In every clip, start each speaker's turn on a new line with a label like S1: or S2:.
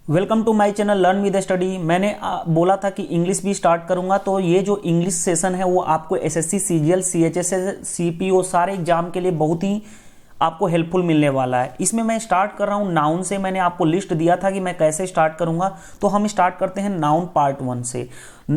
S1: Welcome to my channel learn with study. मैंने बोला था कि इंग्लिश भी स्टार्ट करूंगा, तो ये जो इंग्लिश सेशन है वो आपको एसएससी, सीजीएल, सीएचएसएल, सीपीओ सारे एग्जाम के लिए बहुत ही आपको हेल्पफुल मिलने वाला है। इसमें मैं स्टार्ट कर रहा हूँ नाउन से। मैंने आपको लिस्ट दिया था कि मैं कैसे स्टार्ट करूंगा, तो हम स्टार्ट करते हैं नाउन पार्ट 1 से।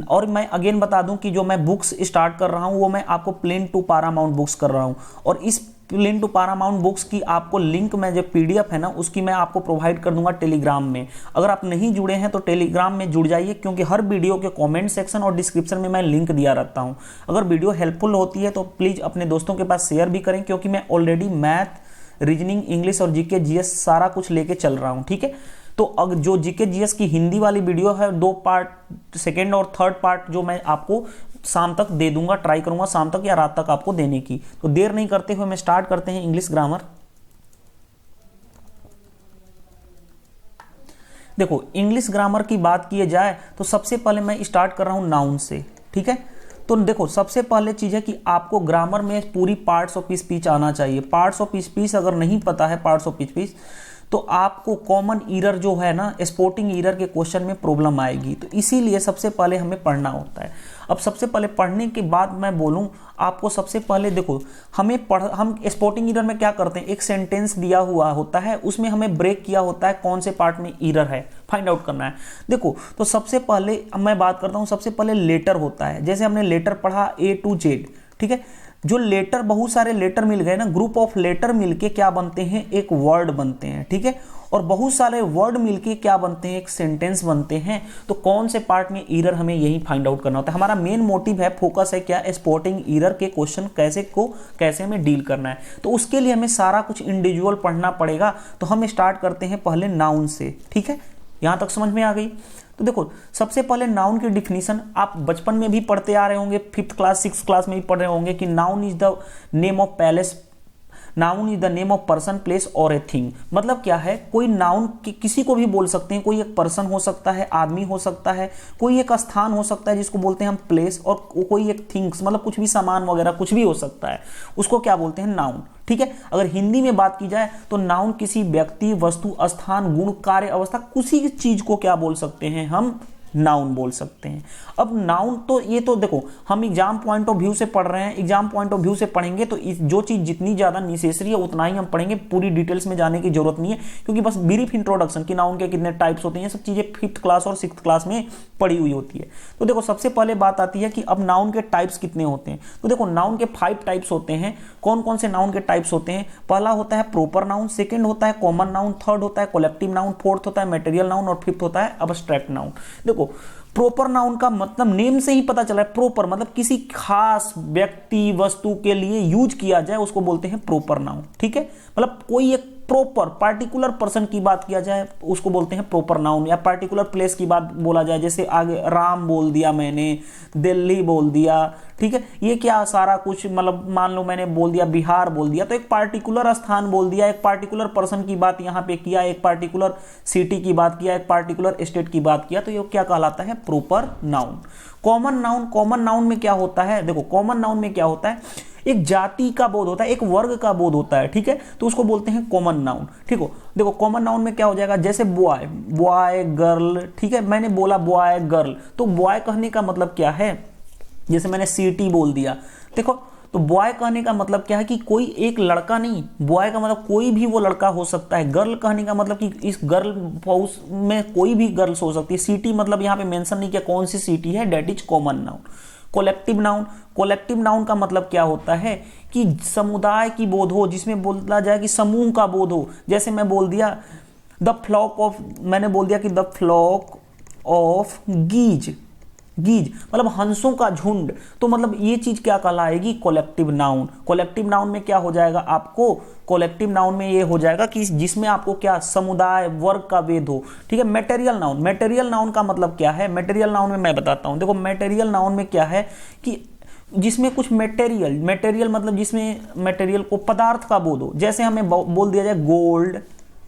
S1: और मैं अगेन बता दूं कि जो मैं बुक्स स्टार्ट कर रहा हूं वो मैं आपको प्लेन टू पारामाउंट बुक्स कर रहा हूं, और इस प्लेन टू पारामाउंट बुक्स की आपको लिंक में जो पीडीएफ है ना उसकी मैं आपको प्रोवाइड कर दूंगा टेलीग्राम में। अगर आप नहीं जुड़े हैं तो टेलीग्राम में जुड़ जाइए, क्योंकि हर वीडियो के कमेंट सेक्शन और डिस्क्रिप्शन में मैं लिंक दिया रहता हूं। अगर वीडियो हेल्पफुल होती है तो प्लीज़ अपने दोस्तों के पास शेयर भी करें, क्योंकि मैं ऑलरेडी मैथ, रीजनिंग, इंग्लिश और जीके जीएस सारा कुछ लेके चल रहा हूं। ठीक है, तो अगर जो जीके जीएस की हिंदी वाली वीडियो है 2 पार्ट, सेकेंड और थर्ड पार्ट जो मैं आपको शाम तक दे दूंगा, ट्राई करूंगा शाम तक या रात तक आपको देने की। तो देर नहीं करते हुए मैं स्टार्ट करते हैं इंग्लिश ग्रामर। देखो, इंग्लिश ग्रामर की बात की जाए तो सबसे पहले मैं स्टार्ट कर रहा हूं नाउन से। ठीक है, तो देखो सबसे पहले चीज है कि आपको ग्रामर में पूरी पार्ट्स ऑफ स्पीच आना चाहिए। पार्ट्स ऑफ स्पीच अगर नहीं पता है, पार्ट्स ऑफ स्पीच, तो आपको कॉमन ईरर जो है ना, स्पोर्टिंग ईरर के क्वेश्चन में प्रॉब्लम आएगी। तो इसीलिए सबसे पहले हमें पढ़ना होता है। अब सबसे पहले पढ़ने के बाद मैं बोलूं आपको, सबसे पहले देखो हम स्पोर्टिंग ईरर में क्या करते हैं, एक सेंटेंस दिया हुआ होता है, उसमें हमें ब्रेक किया होता है कौन से पार्ट में ईरर है, फाइंड आउट करना है। देखो, तो सबसे पहले मैं बात करता हूं, सबसे पहले लेटर होता है। जैसे हमने लेटर पढ़ा A to Z। ठीक है, जो लेटर, बहुत सारे लेटर मिल गए ना, ग्रुप ऑफ लेटर मिलके क्या बनते हैं, एक वर्ड बनते हैं। ठीक है, और बहुत सारे वर्ड मिलके क्या बनते हैं, एक सेंटेंस बनते हैं। तो कौन से पार्ट में ईरर, हमें यही फाइंड आउट करना होता है। हमारा मेन मोटिव है, फोकस है क्या, स्पोर्टिंग ईरर के क्वेश्चन कैसे हमें डील करना है। तो उसके लिए हमें सारा कुछ इंडिविजुअल पढ़ना पड़ेगा। तो हम स्टार्ट करते हैं पहले नाउन से। ठीक है, यहां तक समझ में आ गई। तो देखो, सबसे पहले नाउन की डिफिनीशन आप बचपन में भी पढ़ते आ रहे होंगे, 5th क्लास 6th क्लास में भी पढ़ रहे होंगे कि noun is the name of palace, noun is the name of person, place और ए थिंग। मतलब क्या है, कोई नाउन किसी को भी बोल सकते हैं। कोई एक पर्सन हो सकता है, आदमी हो सकता है, कोई एक स्थान हो सकता है जिसको बोलते हैं हम प्लेस, और कोई एक थिंग्स, मतलब कुछ भी सामान वगैरह कुछ भी हो सकता है, उसको क्या बोलते हैं, नाउन। ठीक है, अगर हिंदी में बात की जाए तो नाउन किसी व्यक्ति, वस्तु, स्थान, गुण, कार्य, अवस्था, किसी चीज को क्या बोल सकते हैं, हम नाउन बोल सकते हैं। अब नाउन तो ये तो देखो हम एग्जाम पॉइंट ऑफ व्यू से पढ़ रहे हैं, एग्जाम पॉइंट ऑफ व्यू से पढ़ेंगे तो जो चीज जितनी ज्यादा नेसेसरी है उतना ही हम पढ़ेंगे। पूरी डिटेल्स में जाने की जरूरत नहीं है, क्योंकि बस ब्रीफ इंट्रोडक्शन कि नाउन के कितने टाइप्स होते हैं, सब चीजें 5th क्लास और 6th क्लास में पढ़ी हुई होती है। तो देखो सबसे पहले बात आती है कि अब नाउन के टाइप्स कितने होते हैं। तो देखो नाउन के 5 टाइप्स होते हैं। कौन कौन से नाउन के टाइप्स होते हैं? पहला होता है प्रॉपर नाउन, सेकंड होता है कॉमन नाउन, थर्ड होता है कलेक्टिव नाउन, फोर्थ होता है मटेरियल नाउन और फिफ्थ होता है अब्स्ट्रैक्ट नाउन। देखो, प्रॉपर नाउन का मतलब नेम से ही पता चला है, प्रॉपर मतलब किसी खास व्यक्ति, वस्तु के लिए यूज किया जाए उसको बोलते हैं प्रॉपर नाउन। ठीक है, मतलब कोई एक प्रॉपर पार्टिकुलर पर्सन की बात किया जाए उसको बोलते हैं प्रॉपर नाउन, या पार्टिकुलर प्लेस की बात बोला जाए, जैसे आगे राम बोल दिया मैंने, दिल्ली बोल दिया। ठीक है, ये क्या सारा कुछ, मतलब मान लो मैंने बोल दिया बिहार बोल दिया, तो एक पार्टिकुलर स्थान बोल दिया, एक पार्टिकुलर पर्सन की बात यहाँ पे किया, एक पार्टिकुलर सिटी की बात किया, एक पार्टिकुलर स्टेट की बात किया, तो ये क्या कहलाता है, proper noun. Common noun, common noun में क्या होता है, देखो कॉमन नाउन में क्या होता है, एक जाति का बोध होता है, एक वर्ग का बोध होता है। ठीक है, तो उसको बोलते हैं कॉमन नाउन। ठीक हो, देखो कॉमन नाउन में क्या हो जाएगा, जैसे बॉय, बॉय, गर्ल। ठीक है, मैंने बोला बॉय गर्ल, तो बॉय कहने का मतलब क्या है, जैसे मैंने सिटी बोल दिया। देखो, तो बॉय कहने का मतलब क्या है कि कोई एक लड़का नहीं, बॉय का मतलब कोई भी वो लड़का हो सकता है। गर्ल कहने का मतलब कि इस गर्ल हाउस में कोई भी गर्ल्स हो सकती है। सिटी मतलब यहाँ पे मेंशन नहीं किया कौन सी सिटी है, that is common noun. Collective noun, collective noun का मतलब क्या होता है कि समुदाय की बोध हो, जिसमें बोला जाए कि समूह का बोध हो। जैसे मैं बोल दिया द फ्लॉक ऑफ, मैंने बोल दिया कि द फ्लॉक ऑफ गीज, गीज मतलब हंसों का झुंड, तो मतलब ये चीज क्या कहलाएगी, कलेक्टिव नाउन। कलेक्टिव नाउन में क्या हो जाएगा आपको, कलेक्टिव नाउन में ये हो जाएगा कि जिसमें आपको क्या, समुदाय, वर्ग का वेद हो। ठीक है, मटेरियल नाउन, मटेरियल नाउन का मतलब क्या है, मटेरियल नाउन में मैं बताता हूं। देखो मटेरियल नाउन में क्या है कि जिसमें कुछ मटेरियल, मटेरियल मतलब जिसमें मटेरियल को पदार्थ का बोध हो। जैसे हमें बोल दिया जाए गोल्ड,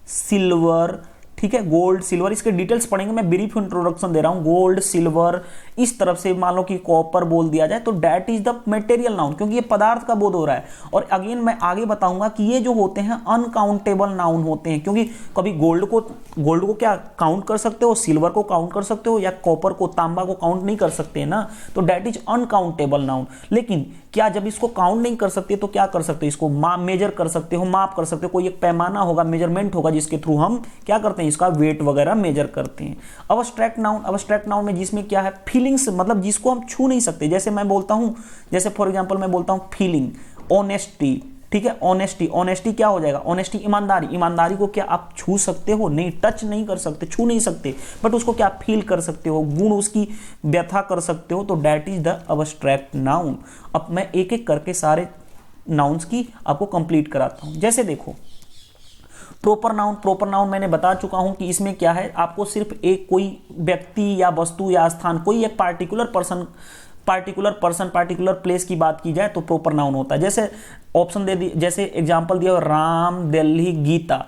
S1: सिल्वर, ठीक है, गोल्ड सिल्वर, इसके डिटेल्स पढ़ेंगे, मैं ब्रीफ इंट्रोडक्शन दे रहा हूं। गोल्ड सिल्वर, इस तरफ से मान लो कि कॉपर बोल दिया जाए तो that is the material noun, क्योंकि ये पदार्थ का बोध हो रहा है। और अगेन मैं आगे बताऊंगा कि ये जो होते हैं अनकाउंटेबल नाउन होते हैं, क्योंकि कभी गोल्ड को क्या काउंट कर सकते हो, सिल्वर को काउंट कर सकते हो, या कॉपर को, तांबा को काउंट नहीं कर सकते ना, तो डेट इज अनकाउंटेबल नाउन। लेकिन क्या जब इसको काउंट नहीं कर सकते तो क्या कर सकते हो, इसको मेजर कर सकते हो, माप कर सकते हो, कोई एक पैमाना होगा, मेजरमेंट होगा जिसके थ्रू हम क्या करते हैं, इसका वेट वगैरह मेजर करते हैं। अब्स्ट्रैक्ट नाउन में जिसमें क्या है, फीलिंग्स, मतलब जिसको हम छू नहीं सकते। जैसे मैं बोलता हूं, जैसे फॉर एग्जांपल मैं बोलता हूं फीलिंग, ऑनेस्टी, ठीक है, ऑनेस्टी क्या हो जाएगा, ऑनेस्टी ईमानदारी को क्या आप छू सकते हो, नहीं, टच नहीं कर सकते, छू नहीं सकते, बट उसको क्या फील कर सकते हो, गुण उसकी व्यथा कर सकते हो, तो that is the abstract noun. अब मैं एक एक करके सारे नाउन्स की आपको कंप्लीट कराता हूं। जैसे देखो प्रॉपर नाउन मैंने बता चुका हूं कि इसमें क्या है, आपको सिर्फ एक कोई व्यक्ति या वस्तु या स्थान, कोई एक पार्टिकुलर पर्सन, पार्टिकुलर प्लेस की बात की जाए तो प्रॉपर नाउन होता है। जैसे ऑप्शन दे दी, जैसे एग्जांपल दिया, राम, दिल्ली, गीता।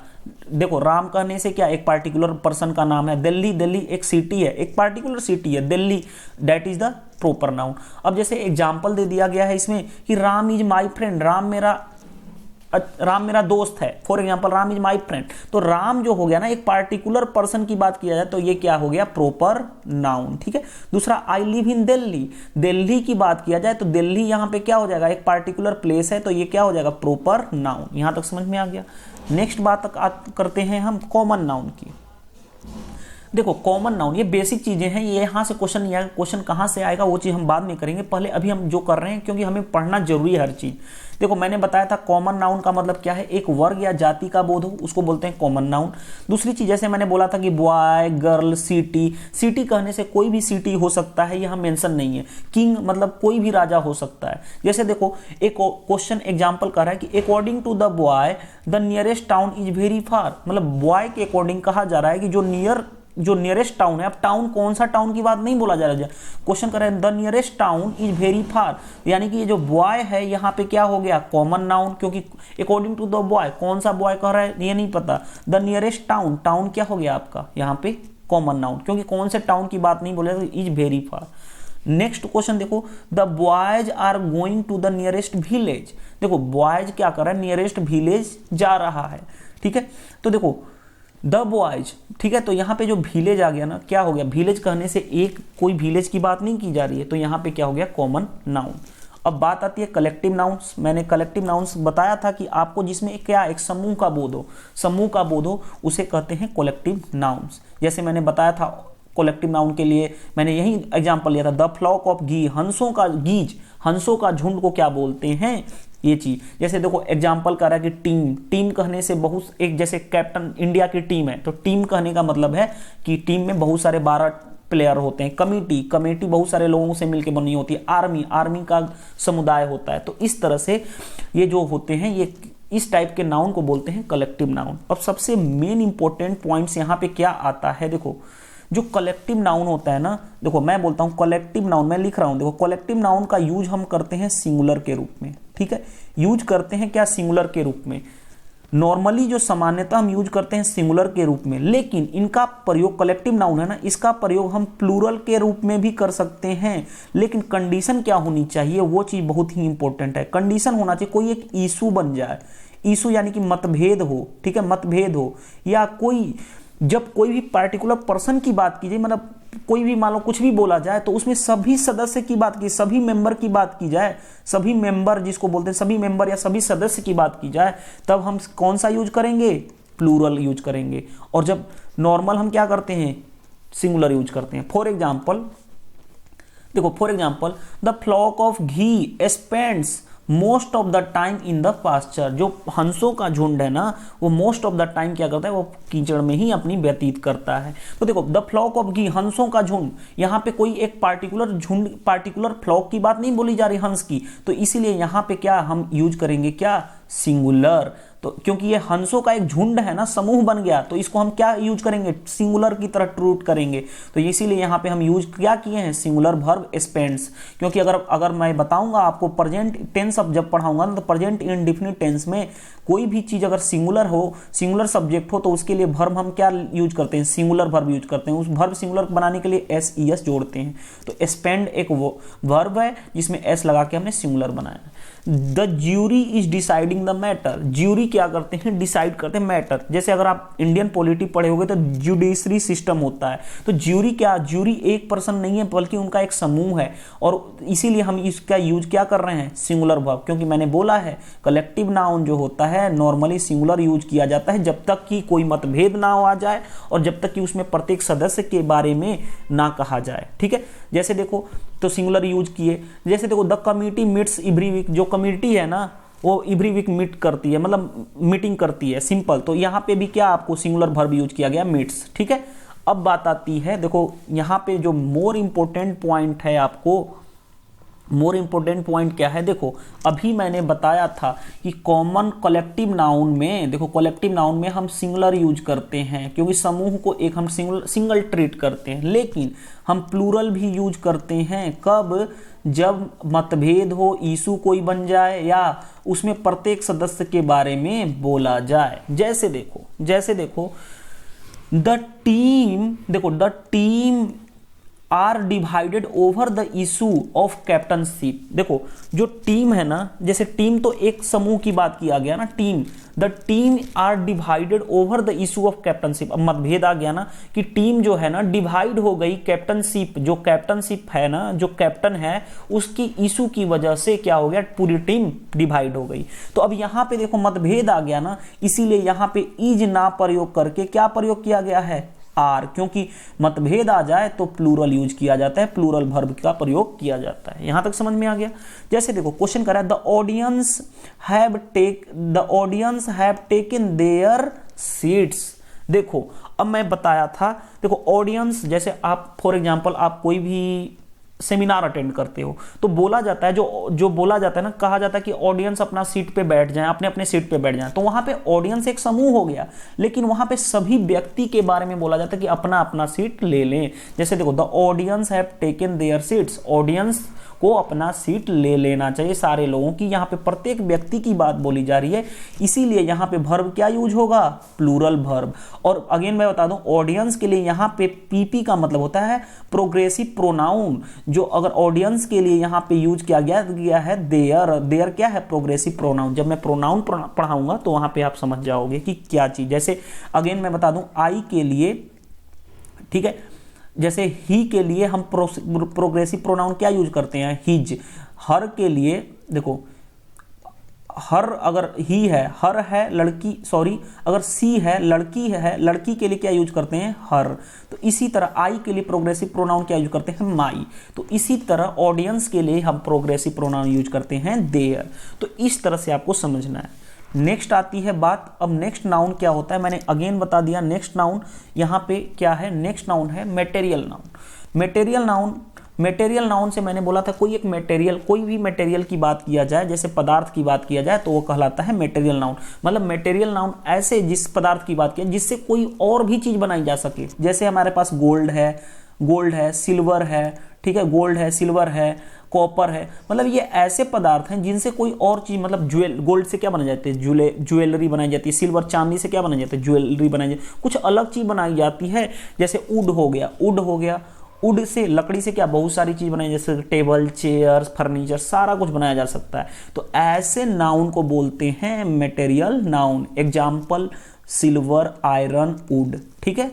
S1: देखो राम कहने से क्या, एक पार्टिकुलर पर्सन का नाम है, दिल्ली एक सिटी है, एक पार्टिकुलर सिटी है Delhi, that is the proper noun. अब जैसे एग्जांपल दे दिया गया है इसमें कि Ram is my friend, Ram मेरा दोस्त है, for example Ram is my friend, तो राम जो हो गया ना, एक पार्टिकुलर पर्सन की बात किया जाए तो ये क्या हो गया, प्रॉपर नाउन। ठीक है, दूसरा आई लिव इन दिल्ली की बात किया जाए तो दिल्ली यहां पे क्या हो जाएगा, एक पार्टिकुलर प्लेस है, तो ये क्या हो जाएगा, प्रॉपर नाउन। यहां तक समझ में आ गया। नेक्स्ट बात करते हैं हम कॉमन नाउन की। देखो कॉमन नाउन ये बेसिक चीजें हैं, ये यहां से क्वेश्चन नहीं आएगा, क्वेश्चन कहां से आएगा वो चीज हम बाद में करेंगे, पहले अभी हम जो कर रहे हैं, क्योंकि हमें पढ़ना जरूरी है हर चीज। देखो मैंने बताया था कॉमन नाउन का मतलब क्या है, एक वर्ग या जाति का बोध हो, उसको बोलते हैं कॉमन नाउन। दूसरी चीज जैसे मैंने बोला था कि बॉय, गर्ल, सिटी कहने से कोई भी सिटी हो सकता है, यहां मेंशन नहीं है। किंग मतलब कोई भी राजा हो सकता है। जैसे देखो एक क्वेश्चन एग्जांपल कर रहा है कि according to the boy the nearest town is very far, मतलब बॉय के अकॉर्डिंग कहा जा रहा है कि जो नियरेस्ट टाउन है, अब टाउन कौन सा टाउन की बात नहीं बोला जा रहा है, क्वेश्चन कर रहे हैं the nearest town is very फार, यानी कि ये जो बॉय है यहाँ पे क्या हो गया, कॉमन नाउन, क्योंकि अकॉर्डिंग टू द बॉय, कौन सा बॉय कह रहा है ये नहीं पता। द नियरेस्ट टाउन क्या हो गया आपका यहाँ पे कॉमन नाउन, क्योंकि कौन से टाउन की बात नहीं बोले, is very far. Next question देखो, the boys are going to the nearest village. देखो बॉयज क्या कर रहा है, नियरेस्ट विलेज जा रहा है। ठीक है, तो देखो द बॉयज, ठीक है, तो यहाँ पे जो विलेज आ गया ना, क्या हो गया, विलेज कहने से एक कोई विलेज की बात नहीं की जा रही है, तो यहाँ पे क्या हो गया, कॉमन नाउन। अब बात आती है कलेक्टिव नाउन्स। मैंने कलेक्टिव नाउन्स बताया था कि आपको जिसमें क्या, एक समूह का बोध हो, उसे कहते हैं कलेक्टिव नाउन्स। जैसे मैंने बताया था कलेक्टिव नाउन के लिए मैंने यही एग्जांपल लिया था, द फ्लॉक ऑफ हंसों का झुंड को क्या बोलते हैं, ये चीज। जैसे देखो एग्जांपल कर रहा है कि टीम कहने से बहुत, एक जैसे कैप्टन इंडिया की टीम है, तो टीम कहने का मतलब है कि टीम में बहुत सारे 12 प्लेयर होते हैं। कमेटी बहुत सारे लोगों से मिलकर बनी होती है। आर्मी का समुदाय होता है। तो इस तरह से ये जो होते हैं, ये इस टाइप के नाउन को बोलते हैं कलेक्टिव नाउन। अब सबसे मेन इंपॉर्टेंट पॉइंट्स यहाँ पे क्या आता है, देखो जो कलेक्टिव नाउन होता है ना, देखो मैं बोलता हूं कलेक्टिव नाउन, मैं लिख रहा हूं, देखो कलेक्टिव नाउन का यूज हम करते हैं सिंगुलर के रूप में। ठीक है, यूज करते हैं क्या, सिंगुलर के रूप में। नॉर्मली जो सामान्यतः हम यूज करते हैं सिंगुलर के रूप में, लेकिन इनका प्रयोग, कलेक्टिव नाउन है ना, इसका प्रयोग हम प्लूरल के रूप में भी कर सकते हैं। लेकिन कंडीशन क्या होनी चाहिए, वो चीज बहुत ही इंपॉर्टेंट है। कंडीशन होना चाहिए कोई एक इशू बन जाए, इशू यानी कि मतभेद हो, ठीक है, मतभेद हो, या कोई जब कोई भी पार्टिकुलर पर्सन की बात की जाए, मतलब कोई भी मान लो कुछ भी बोला जाए, तो उसमें सभी सदस्य की बात की, सभी मेंबर की बात की जाए, सभी मेंबर जिसको बोलते हैं, सभी मेंबर या सभी सदस्य की बात की जाए, तब हम कौन सा यूज करेंगे, प्लूरल यूज करेंगे। और जब नॉर्मल हम क्या करते हैं, सिंगुलर यूज करते हैं। फॉर एग्जाम्पल देखो, the flock of geese spends most of the time in the pasture. जो हंसों का झुंड है ना, वो मोस्ट ऑफ द टाइम क्या करता है, वो कीचड़ में ही अपनी व्यतीत करता है। तो देखो द फ्लॉक ऑफ घी, हंसों का झुंड, यहाँ पे कोई एक पार्टिकुलर झुंड, पार्टिकुलर फ्लॉक की बात नहीं बोली जा रही हंस की, तो इसीलिए यहाँ पे क्या हम यूज करेंगे, क्या, सिंगुलर। तो क्योंकि ये हंसों का एक झुंड है ना, समूह बन गया, तो इसको हम क्या यूज करेंगे, सिंगुलर की तरह ट्रीट करेंगे। तो इसीलिए यहाँ पे हम यूज क्या किए हैं, सिंगुलर वर्ब स्पेंड्स। क्योंकि अगर मैं बताऊंगा आपको प्रेजेंट टेंस अब जब पढ़ाऊंगा ना, तो प्रेजेंट इंडेफिनिट टेंस में कोई भी चीज अगर सिंगुलर हो, सिंगुलर सब्जेक्ट हो, तो उसके लिए वर्ब हम क्या यूज करते हैं, सिंगुलर वर्ब यूज करते हैं। उस वर्ब सिंगुलर बनाने के लिए एस ई एस जोड़ते हैं। तो स्पेंड एक वो वर्ब है जिसमें एस लगा के हमने सिंगुलर बनाया। The jury is deciding the matter. Jury क्या करते हैं, डिसाइड करते हैं मैटर। जैसे अगर आप इंडियन पॉलिटी पढ़े होगे तो जुडिशरी सिस्टम होता है। तो ज्यूरी क्या, ज्यूरी एक पर्सन नहीं है बल्कि उनका एक समूह है, और इसीलिए हम इसका यूज क्या कर रहे हैं, सिंगुलर वर्ब। क्योंकि मैंने बोला है कलेक्टिव नाउन जो होता है नॉर्मली सिंगुलर यूज किया जाता है जब तक कि कोई मतभेद ना आ जाए और जब तक कि उसमें प्रत्येक सदस्य के बारे में ना कहा जाए। ठीक है, जैसे देखो तो सिंगुलर यूज किए। जैसे देखो the committee meets every week, जो कमिटी है ना वो एवरी वीक मीट करती है, मतलब मीटिंग करती है, सिंपल। तो यहाँ पे भी क्या आपको सिंगुलर वर्ब यूज किया गया, मीट्स। ठीक है, अब बात आती है, देखो यहाँ पे जो मोर इंपॉर्टेंट पॉइंट है, आपको मोर इंपॉर्टेंट पॉइंट क्या है, देखो अभी मैंने बताया था कि कॉमन कलेक्टिव नाउन में, देखो कलेक्टिव नाउन में हम सिंगुलर यूज करते हैं क्योंकि समूह को एक हम सिंगल ट्रीट करते हैं, लेकिन हम प्लूरल भी यूज करते हैं। कब, जब मतभेद हो, इशू कोई बन जाए या उसमें प्रत्येक सदस्य के बारे में बोला जाए। जैसे देखो द टीम, देखो the team are divided over the issue of captainship. देखो जो टीम है ना, जैसे टीम तो एक समूह की बात किया गया ना, team, the team are divided over the issue of captainship. अब मतभेद आ गया ना कि टीम जो है ना डिवाइड हो गई, कैप्टनशिप, जो कैप्टनशिप है ना, जो कैप्टन है उसकी इशू की वजह से क्या हो गया, पूरी टीम डिवाइड हो गई। तो अब यहाँ पे देखो मतभेद आ गया ना, इसीलिए यहाँ पे इज ना प्रयोग करके क्या प्रयोग किया गया है, आर। क्योंकि मतभेद आ जाए तो प्लूरल यूज किया जाता है, प्लूरल वर्ब का प्रयोग किया जाता है। यहां तक समझ में आ गया। जैसे देखो क्वेश्चन कर रहा है the audience have taken there seats. देखो अब मैं बताया था, देखो ऑडियंस, जैसे आप फॉर एग्जांपल आप कोई भी सेमिनार अटेंड करते हो तो बोला जाता है, जो बोला जाता है ना, कहा जाता है कि ऑडियंस अपना सीट पे बैठ जाएं, अपने अपने सीट पे बैठ जाएं। तो वहां पे ऑडियंस एक समूह हो गया, लेकिन वहां पे सभी व्यक्ति के बारे में बोला जाता है कि अपना अपना सीट ले लें। जैसे देखो the audience have taken there seats, audience को अपना सीट ले लेना चाहिए सारे लोगों की। यहाँ पे प्रत्येक व्यक्ति की बात बोली जा रही है, इसीलिए यहाँ पे वर्ब क्या यूज होगा, प्लूरल वर्ब। और अगेन मैं बता दूं ऑडियंस के लिए यहाँ पे पीपी का मतलब होता है प्रोग्रेसिव प्रोनाउन, जो अगर ऑडियंस के लिए यहाँ पे यूज किया गया है देयर। देयर क्या है, प्रोग्रेसिव प्रोनाउन। जब मैं प्रोनाउन पढ़ाऊंगा तो वहां पे आप समझ जाओगे कि क्या चीज। जैसे अगेन मैं बता दूं आई के लिए, ठीक है, जैसे ही के लिए हम प्रोग्रेसिव प्रोनाउन क्या यूज करते हैं, हिज। हर के लिए देखो, हर अगर ही है, हर है लड़की, सॉरी अगर सी है लड़की है, लड़की के लिए क्या यूज करते हैं, हर। तो इसी तरह आई के लिए प्रोग्रेसिव प्रोनाउन क्या यूज करते हैं, माई। तो इसी तरह ऑडियंस के लिए हम प्रोग्रेसिव प्रोनाउन यूज करते हैं देयर। तो इस तरह से आपको समझना है। नेक्स्ट आती है बात, अब नेक्स्ट नाउन क्या होता है, मैंने अगेन बता दिया नेक्स्ट नाउन यहाँ पे क्या है, नेक्स्ट नाउन है मेटेरियल नाउन। मेटेरियल नाउन से मैंने बोला था कोई एक मेटेरियल, कोई भी मेटेरियल की बात किया जाए, जैसे पदार्थ की बात किया जाए तो वो कहलाता है मेटेरियल नाउन। मतलब मेटेरियल नाउन ऐसे जिस पदार्थ की बात किया जिससे कोई और भी चीज बनाई जा सके। जैसे हमारे पास गोल्ड है, सिल्वर है, ठीक है, गोल्ड है, सिल्वर है, कॉपर है, मतलब ये ऐसे पदार्थ हैं जिनसे कोई और चीज, मतलब गोल्ड से क्या बनाई जाती है, ज्वेलरी बनाई जाती है, सिल्वर चांदी से क्या बनाई जाती है, ज्वेलरी बनाई जाती है, कुछ अलग चीज बनाई जाती है। जैसे वुड हो गया, वुड से, लकड़ी से क्या बहुत सारी चीज बनाई, जैसे टेबल, चेयर, फर्नीचर, सारा कुछ बनाया जा सकता है। तो ऐसे नाउन को बोलते हैं material noun. Example silver, iron, would, ठीक है।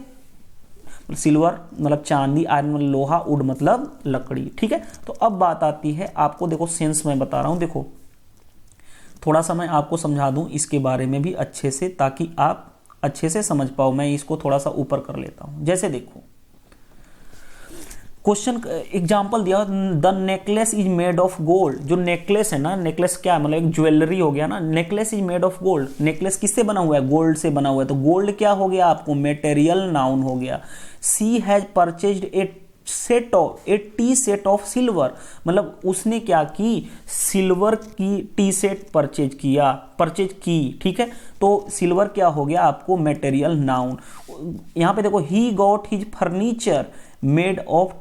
S1: सिल्वर मतलब चांदी, आयरन मतलब लोहा, वुड मतलब लकड़ी, ठीक है। तो अब बात आती है आपको, देखो सेंस मैं बता रहा हूं, देखो थोड़ा सा मैं आपको समझा दूं इसके बारे में भी अच्छे से, ताकि आप अच्छे से समझ पाओ। मैं इसको थोड़ा सा ऊपर कर लेता हूं। जैसे देखो क्वेश्चन एग्जांपल दिया, the necklace is made of gold. जो नेकलेस है ना, नेकलेस क्या मतलब एक ज्वेलरी हो गया ना, necklace is made of gold. Necklace किससे बना हुआ है, गोल्ड से बना हुआ है। तो गोल्ड क्या हो गया आपको, मेटेरियल नाउन हो गया। She has purchased a set of a tea set of silver, मतलब उसने क्या की, सिल्वर की टी सेट परचेज की, ठीक है। तो सिल्वर क्या हो गया आपको, मटेरियल नाउन। यहां पे देखो, he got his furniture made of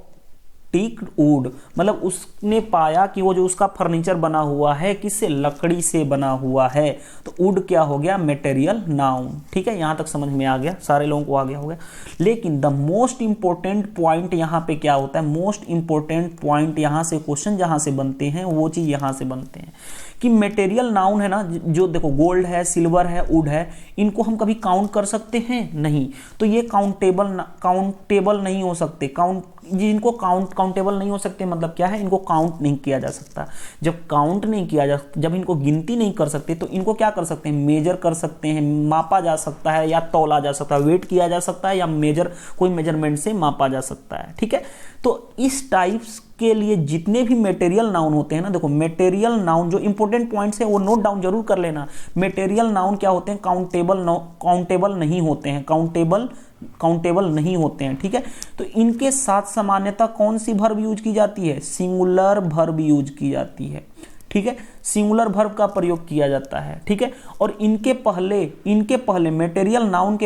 S1: teak wood, मतलब उसने पाया कि वो जो उसका फर्नीचर बना हुआ है किससे, लकड़ी से बना हुआ है। तो वुड क्या हो गया, मटेरियल नाउन, ठीक है। यहां तक समझ में आ गया, सारे लोगों को आ गया होगा। लेकिन द मोस्ट इंपॉर्टेंट पॉइंट यहां पे क्या होता है, मोस्ट इंपॉर्टेंट पॉइंट यहां से क्वेश्चन जहां से बनते हैं वो चीज यहां से बनते हैं कि मटेरियल नाउन है ना, जो देखो गोल्ड है, सिल्वर है, वुड है, इनको हम कभी काउंट कर सकते हैं, नहीं। तो ये काउंटेबल नहीं हो सकते। जिनको काउंटेबल नहीं हो सकते मतलब क्या है, इनको काउंट नहीं किया जा सकता। जब काउंट नहीं किया जा, जब इनको गिनती नहीं कर सकते तो इनको क्या कर सकते हैं, मेजर कर सकते हैं, मापा जा सकता है या तौला जा सकता है, वेट किया जा सकता है, या कोई मेजरमेंट से मापा जा सकता है, ठीक है। तो इस टाइप्स के लिए जितने भी मटेरियल नाउन होते हैं ना, देखो मटेरियल नाउन जो इंपॉर्टेंट पॉइंट्स है वो नोट डाउन जरूर कर लेना। मटेरियल नाउन क्या होते हैं, काउंटेबल नहीं होते हैं, काउंटेबल नहीं होते हैं, ठीक है। तो इनके साथ सामान्यतः कौन सी वर्ब यूज की जाती है, सिंगुलर वर्ब यूज की जाती है, ठीक है। सिंगुलर वर्ब का प्रयोग किया जाता है, ठीक है। और इनके पहले मटेरियल नाउन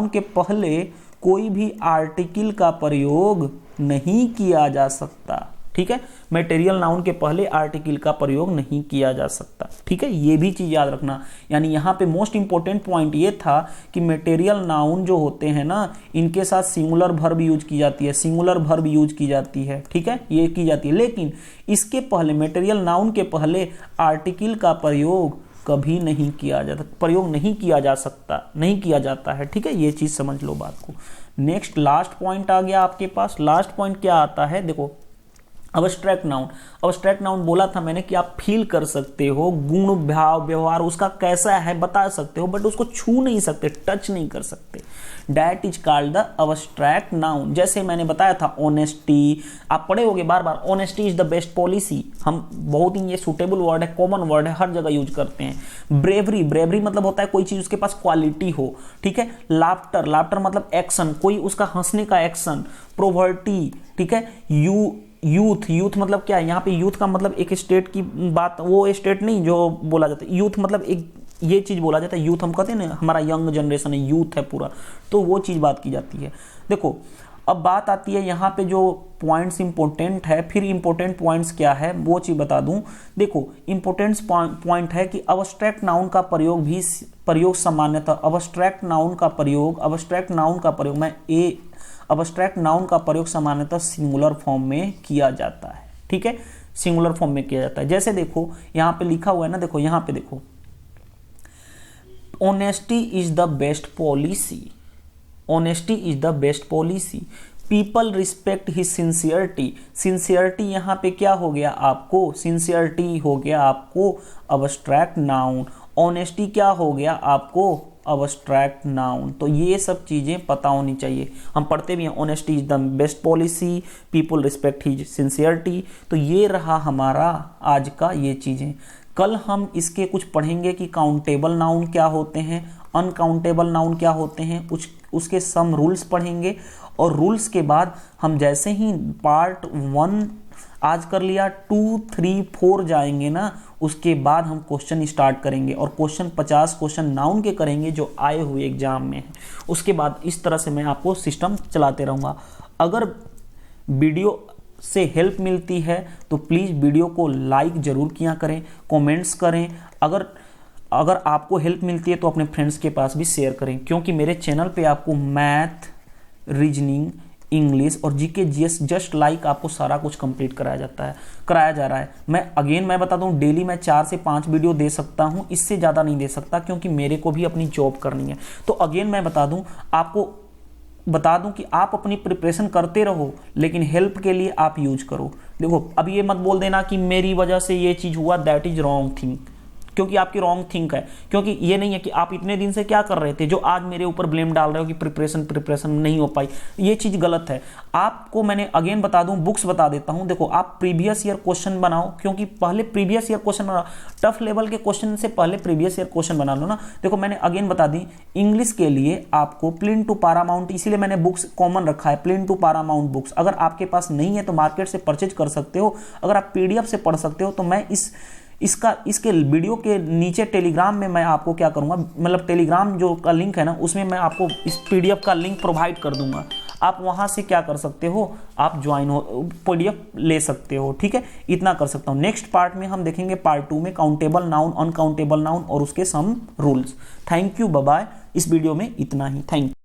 S1: के पहले कोई भी आर्टिकल का प्रयोग नहीं किया जा सकता, ठीक है। मटेरियल नाउन के पहले आर्टिकल का प्रयोग नहीं किया जा सकता, ठीक है। ये भी चीज याद रखना। यानी यहाँ पे मोस्ट इंपॉर्टेंट पॉइंट ये था कि मटेरियल नाउन जो होते हैं ना, इनके साथ सिंगुलर वर्ब यूज की जाती है, ठीक है, ये की जाती है। लेकिन इसके पहले मटेरियल नाउन के पहले आर्टिकल का प्रयोग कभी नहीं किया जाता है, ठीक है। ये चीज समझ लो बात को। नेक्स्ट लास्ट पॉइंट आ गया आपके पास। लास्ट पॉइंट क्या आता है, देखो अब्स्ट्रैक्ट नाउन बोला था मैंने कि आप फील कर सकते हो, गुण भाव व्यवहार उसका कैसा है बता सकते हो, बट उसको छू नहीं सकते, टच नहीं कर सकते। That is called the abstract noun. जैसे मैंने बताया था ऑनेस्टी, आप पढ़े होगे बार बार, honesty is the best policy. हम बहुत ही ये सूटेबल वर्ड है, कॉमन वर्ड है, हर जगह यूज करते हैं। ब्रेवरी मतलब होता है कोई चीज उसके पास क्वालिटी हो, ठीक है। लाफ्टर मतलब एक्शन, कोई उसका हंसने का एक्शन। प्रोवर्टी, ठीक है। यूथ मतलब क्या है, यहाँ पे यूथ का मतलब एक स्टेट की बात, वो स्टेट नहीं जो बोला जाता है, यूथ मतलब एक ये चीज बोला जाता है। यूथ हम कहते हैं ना, हमारा यंग जनरेशन है, यूथ है पूरा, तो वो चीज बात की जाती है। देखो अब बात आती है यहाँ पे जो पॉइंट्स इंपॉर्टेंट है, फिर इंपॉर्टेंट पॉइंट्स क्या है वो चीज बता दूं। देखो इंपॉर्टेंट पॉइंट है कि अब्स्ट्रैक्ट नाउन का प्रयोग सामान्यतः अब्स्ट्रैक्ट नाउन का प्रयोग सामान्यतः सिंगुलर फॉर्म में किया जाता है, ठीक है। सिंगुलर फॉर्म में किया जाता है। जैसे देखो यहाँ पे लिखा हुआ है ना, देखो यहाँ पे देखो, honesty is the best policy, people respect his sincerity यहाँ पे क्या हो गया आपको, सिंसियरिटी हो गया आपको अब्स्ट्रैक्ट नाउन। ऑनेस्टी क्या हो गया आपको, अब्स्ट्रैक्ट नाउन। तो ये सब चीजें पता होनी चाहिए। हम पढ़ते भी हैं honesty is the best policy, people respect his sincerity. तो ये रहा हमारा आज का ये चीजें। कल हम इसके कुछ पढ़ेंगे कि काउंटेबल नाउन क्या होते हैं, अनकाउंटेबल नाउन क्या होते हैं, उसके सम रूल्स पढ़ेंगे। और रूल्स के बाद हम जैसे ही पार्ट 1 आज कर लिया, 2, 3, 4 जाएंगे ना, उसके बाद हम क्वेश्चन स्टार्ट करेंगे और 50 क्वेश्चन नाउन के करेंगे जो आए हुए एग्जाम में हैं। उसके बाद इस तरह से मैं आपको सिस्टम चलाते रहूँगा। अगर वीडियो से हेल्प मिलती है तो प्लीज़ वीडियो को लाइक ज़रूर किया करें, कमेंट्स करें। अगर आपको हेल्प मिलती है तो अपने फ्रेंड्स के पास भी शेयर करें, क्योंकि मेरे चैनल पे आपको मैथ, रीजनिंग, इंग्लिश और जीके जीएस जस्ट लाइक आपको सारा कुछ कंप्लीट कराया जा रहा है। मैं बता दूं, डेली मैं 4 से 5 वीडियो दे सकता हूं, इससे ज़्यादा नहीं दे सकता, क्योंकि मेरे को भी अपनी जॉब करनी है। तो अगेन मैं आपको बता दूं कि आप अपनी प्रिपरेशन करते रहो, लेकिन हेल्प के लिए आप यूज करो। देखो अब ये मत बोल देना कि मेरी वजह से ये चीज़ हुआ, दैट इज रॉन्ग थिंग। क्योंकि आपकी रॉन्ग थिंक है, क्योंकि ये नहीं है कि आप इतने दिन से क्या कर रहे थे जो आज मेरे ऊपर ब्लेम डाल रहे हो कि प्रिपरेशन नहीं हो पाई, ये चीज़ गलत है। आपको मैंने अगेन बता दूं, बुक्स बता देता हूं, देखो आप प्रीवियस ईयर क्वेश्चन बनाओ, क्योंकि पहले प्रीवियस ईयर क्वेश्चन बनाओ, टफ लेवल के क्वेश्चन से पहले प्रीवियस ईयर क्वेश्चन बना लो ना। देखो मैंने अगेन बता दी, इंग्लिश के लिए आपको प्लेन टू पारामाउंट, इसीलिए मैंने बुक्स कॉमन रखा है, प्लेन टू पारामाउंट बुक्स। अगर आपके पास नहीं है तो मार्केट से परचेज कर सकते हो, अगर आप पीडीएफ से पढ़ सकते हो तो मैं इसके वीडियो के नीचे टेलीग्राम में मैं आपको क्या करूंगा, मतलब टेलीग्राम जो का लिंक है ना, उसमें मैं आपको इस पीडीएफ का लिंक प्रोवाइड कर दूंगा। आप वहां से क्या कर सकते हो, आप ज्वाइन हो, पीडीएफ ले सकते हो, ठीक है। इतना कर सकता हूं। नेक्स्ट पार्ट में हम देखेंगे पार्ट 2 में काउंटेबल नाउन, अनकाउंटेबल नाउन और उसके some rules. Thank you, bye bye. इस वीडियो में इतना ही, थैंक यू।